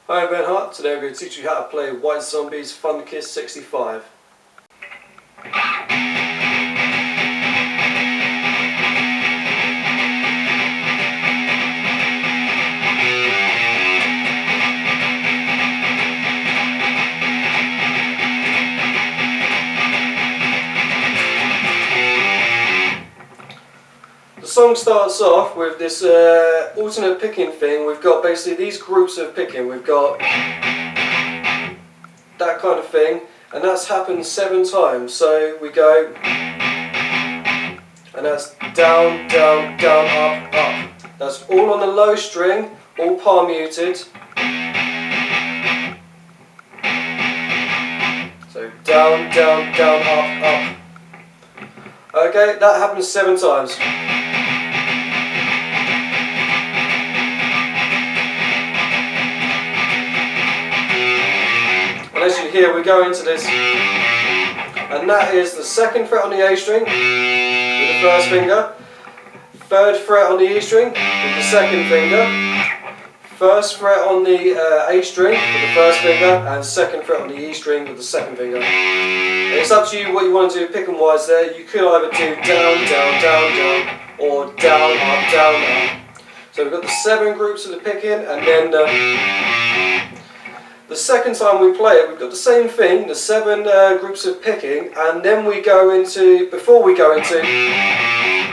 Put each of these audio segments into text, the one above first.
Hi, I'm Ben Hart. Today I'm going to teach you how to play White Zombie's Fun Kiss 65. The song starts off with this alternate picking thing. We've got basically these groups of picking. We've got that kind of thing, and that's happened 7 times. So we go, and that's down, down, down, up, up. That's all on the low string, all palm muted. So down, down, down, up, up. Okay, that happens 7 times. And as you hear, we go into this, and that is the 2nd fret on the A string with the 1st finger, 3rd fret on the E string with the 2nd finger, 1st fret on the A string with the 1st finger, and 2nd fret on the E string with the 2nd finger. And it's up to you what you want to do picking wise there. You could either do down, down, down, down, or down, up, down, up. So we've got the 7 groups of the picking, and then the second time we play it, we've got the same thing, the 7 groups of picking, and then we go into, before we go into,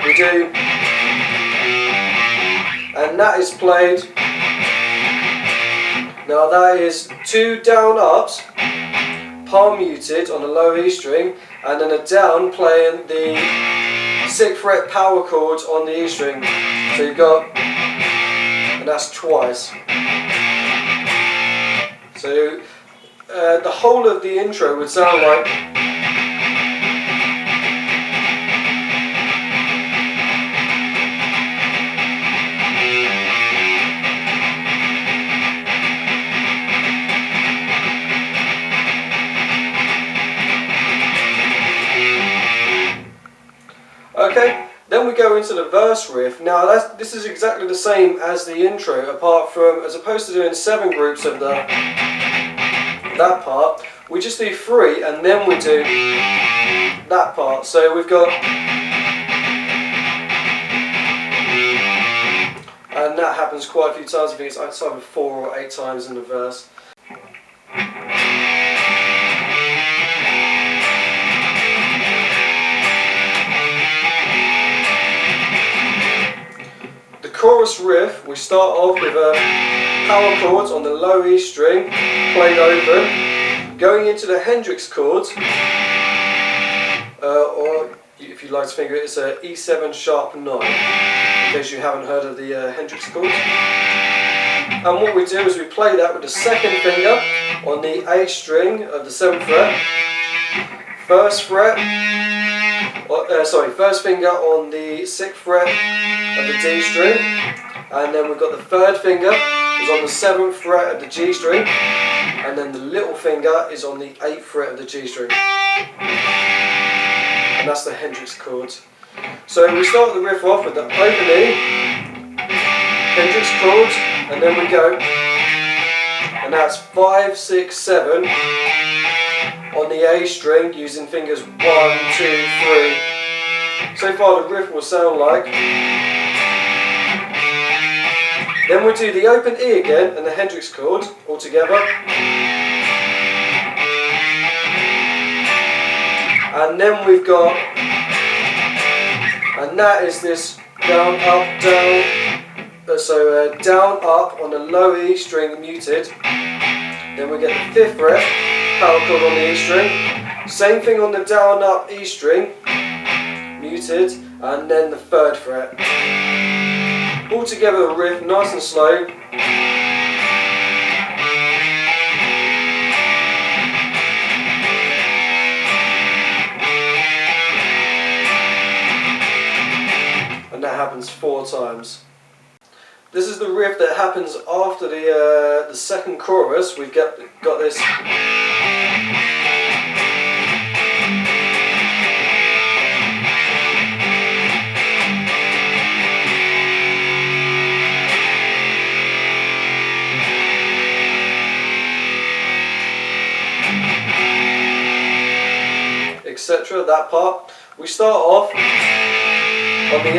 we do, and that is played. Now that is 2 down ups, palm muted on the low E string, and then a down playing the 6th fret power chord on the E string. So you've got, and that's twice. So the whole of the intro would sound like. Okay, then we go into the verse riff. Now this is exactly the same as the intro, apart from, as opposed to doing 7 groups of that part, we just do 3 and then we do that part. So we've got, and that happens quite a few times. I think it's either 4 or 8 times in the verse. The chorus riff, we start off with a power chords on the low E string, played open, going into the Hendrix chords, or if you'd like to finger it, it's a E7 sharp 9, in case you haven't heard of the Hendrix chords. And what we do is we play that with the 2nd finger on the A string of the 7th fret, 1st finger on the 6th fret of the D string, and then we've got the 3rd finger is on the 7th fret of the G string, and then the little finger is on the 8th fret of the G string. And that's the Hendrix chords. So we start the riff off with the open E, Hendrix chords, and then we go, and that's 5, 6, 7 on the A string using fingers 1, 2, 3. So far the riff will sound like. Then we do the open E again and the Hendrix chord all together. And then we've got, and that is this down, up, down. Down, up on the low E string muted. Then we get the 5th fret power chord on the E string. Same thing on the down, up E string muted, and then the 3rd fret. All together the riff, nice and slow. And that happens 4 times. This is the riff that happens after the 2nd chorus. We've got this. structure of that part. We start off on the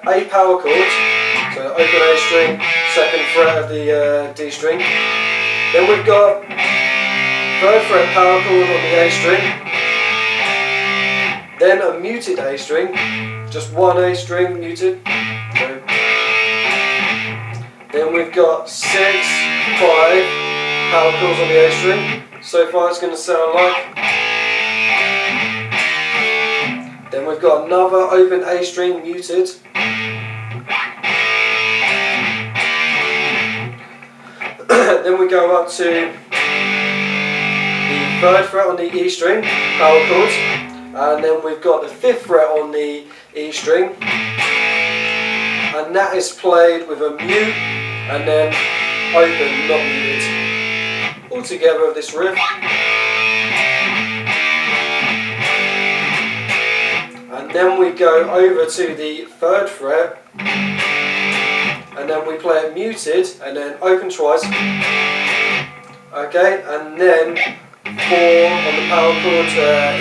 A power chord, so open A string, second fret of the D string. Then we've got 3rd fret power chord on the A string, then a muted A string, just one A string muted. So, then we've got 6, 5 power chords on the A string. So far it's going to sound like. Then we've got another open A string muted. Then we go up to the 3rd fret on the E string, power chord, and then we've got the 5th fret on the E string, and that is played with a mute and then open, not muted. All together of this riff. And then we go over to the 3rd fret, and then we play it muted and then open twice. Okay, and then 4 on the power chord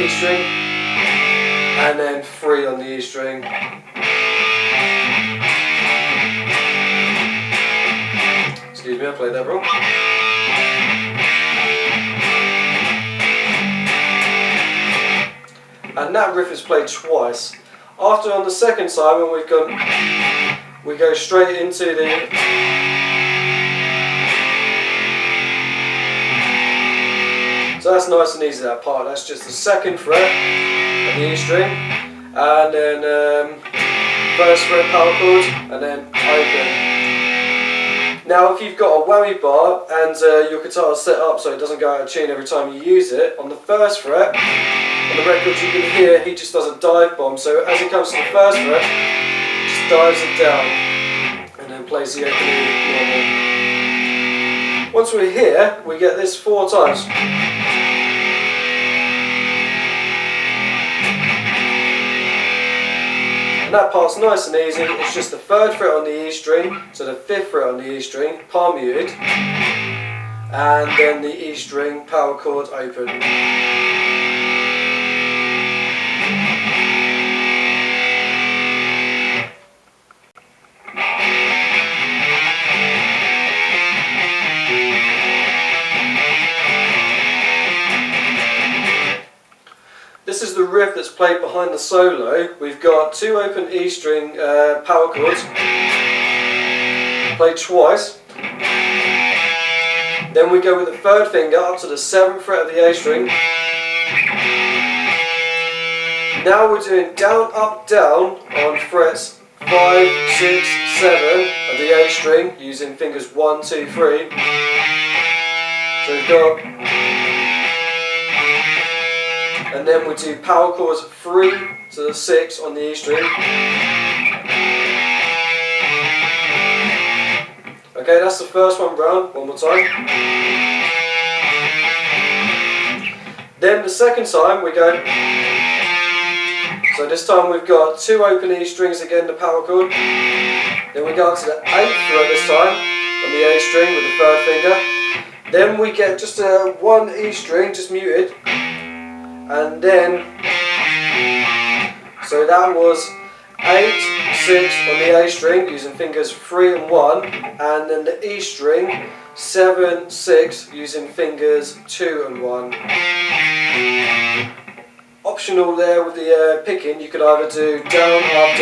E string, and then 3 on the E string. Excuse me, I played that wrong. And that riff is played twice. After, on the second time, when we've gone, we go straight into the so that's nice and easy, that part. That's just the 2nd fret of the E string, and then 1st fret power chord, and then open. Now if you've got a whammy bar and your guitar is set up so it doesn't go out of tune every time you use it, on the 1st fret, on the record you can hear he just does a dive bomb, so as it comes to the 1st fret, he just dives it down and then plays the opening normal. Once we're here, we get this 4 times. And that part's nice and easy. It's just the 3rd fret on the E string, so the 5th fret on the E string, palm muted, and then the E string power chord open. This is the riff that's played behind the solo. We've got 2 open E string power chords, played twice. Then we go with the 3rd finger up to the 7th fret of the A string. Now we're doing down, up, down on frets 5, 6, 7 of the A string using fingers 1, 2, 3. So we've got, and then we do power chords 3 to the 6 on the E string. Okay, that's the first one round, one more time. Then the second time we go, so this time we've got 2 open E strings again, the power chord. Then we go up to the 8th fret this time on the A string with the 3rd finger. Then we get just a 1 E string, just muted. And then, so that was 8, 6 on the A string using fingers 3 and 1, and then the E string 7, 6 using fingers 2 and 1. Optional there with the picking, you could either do down, up,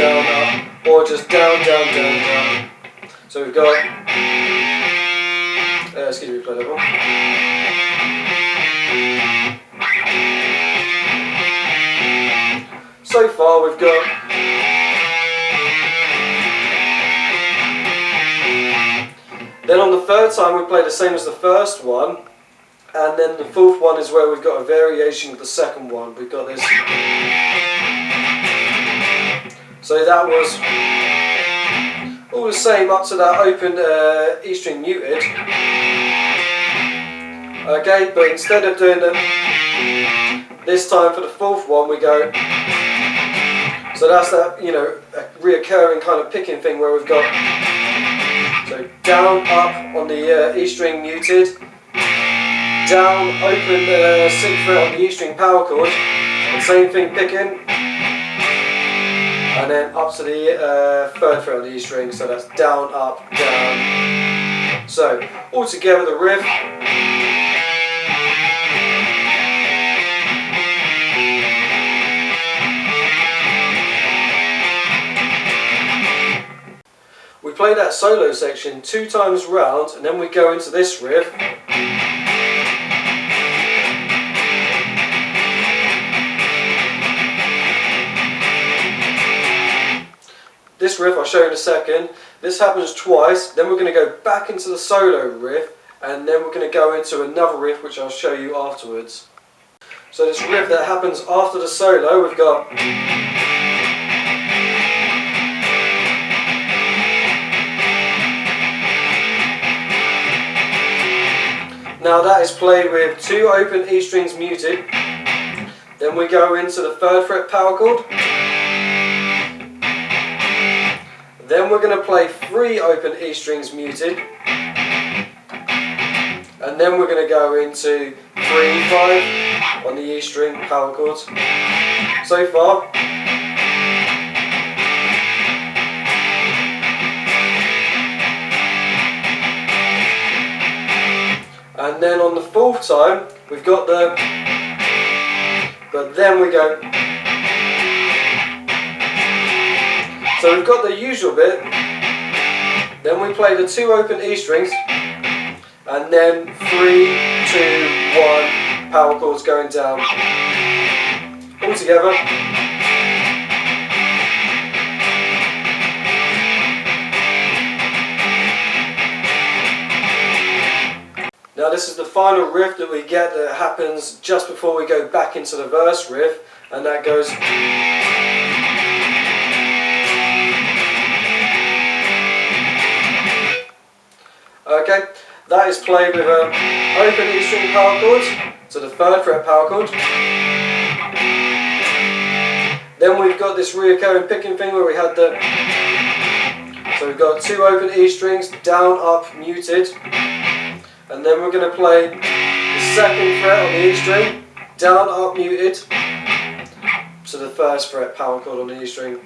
or just down, down, down, down. So we've got, excuse me, play that one. So far we've got then on the 3rd time we play the same as the first one, and then the 4th one is where we've got a variation of the 2nd one. We've got this. So that was all the same up to that open E string muted. Okay, but instead of doing them this time for the 4th one we go, so that's that, you know, a reoccurring kind of picking thing where we've got, so down, up on the E string muted, down, open the 6th fret on the E string power chord, And same thing picking, and then up to the 3rd fret on the E string, so that's down, up, down. So all together the riff. We play that solo section 2 times round, and then we go into this riff. This riff I'll show you in a second. This happens twice, then we're going to go back into the solo riff, and then we're going to go into another riff which I'll show you afterwards. So this riff that happens after the solo, we've got... Now that is played with 2 open E strings muted. Then we go into the 3rd fret power chord. Then we're going to play 3 open E strings muted. And then we're going to go into 3-5 on the E string power chords. So far. And then on the 4th time, we've got the, but then we go, so we've got the usual bit, then we play the 2 open E strings, and then 3, 2, 1, power chords going down, all together. Now this is the final riff that we get that happens just before we go back into the verse riff, and that goes... Okay, that is played with an open E string power chord to the 3rd fret power chord. Then we've got this reoccurring picking thing where we had the... So we've got 2 open E strings, down, up, muted. And then we're going to play the 2nd fret on the E string, down, up, muted, to the 1st fret power chord on the E string.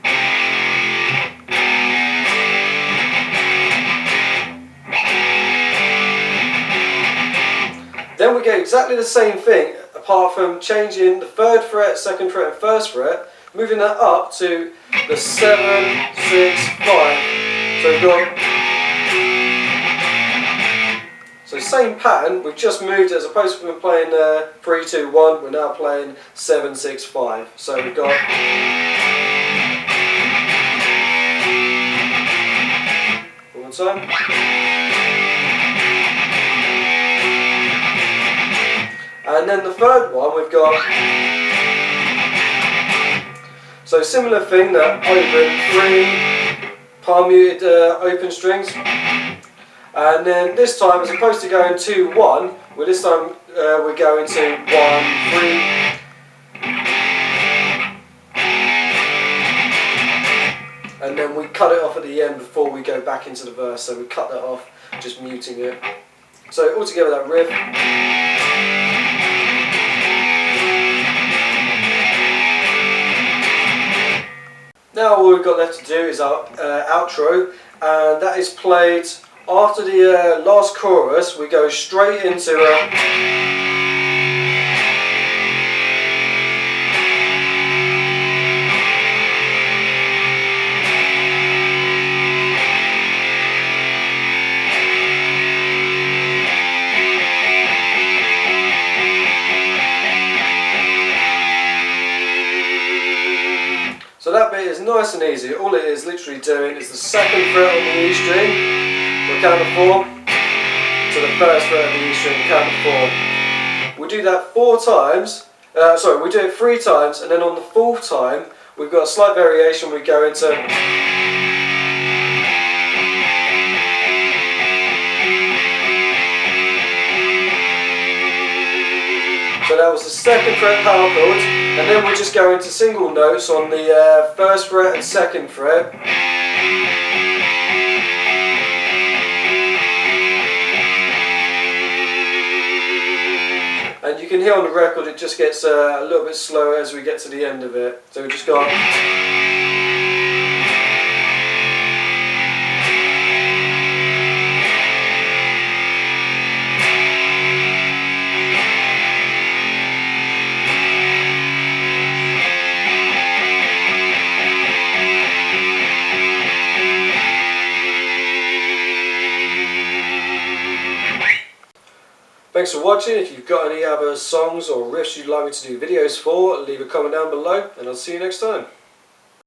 Then we get exactly the same thing, apart from changing the 3rd fret, 2nd fret and 1st fret, moving that up to the 7, 6, 5. So we've got... So same pattern, we've just moved, as opposed to playing 3, 2, 1, we're now playing 7, 6, 5. So we've got... One more time. And then the 3rd one we've got... So similar thing, that open 3, palm muted open strings. And then this time, as opposed to going 2, 1, well this time we're going to 1, 3. And then we cut it off at the end before we go back into the verse, so we cut that off, just muting it. So altogether that riff. Now all we've got left to do is our outro, and that is played... After the last chorus, we go straight into So that bit is nice and easy. All it is literally doing is the 2nd fret on the E string. We'll count to 4 to the 1st fret of the E string, count to 4. We do that 4 times, we do it 3 times, and then on the 4th time we've got a slight variation. We go into... So that was the 2nd fret power chord, and then we just go into single notes on the 1st fret and 2nd fret. And you you can hear on the record it just gets a little bit slower as we get to the end of it. So we just got. Thanks for watching. If you've got any other songs or riffs you'd like me to do videos for, leave a comment down below and I'll see you next time.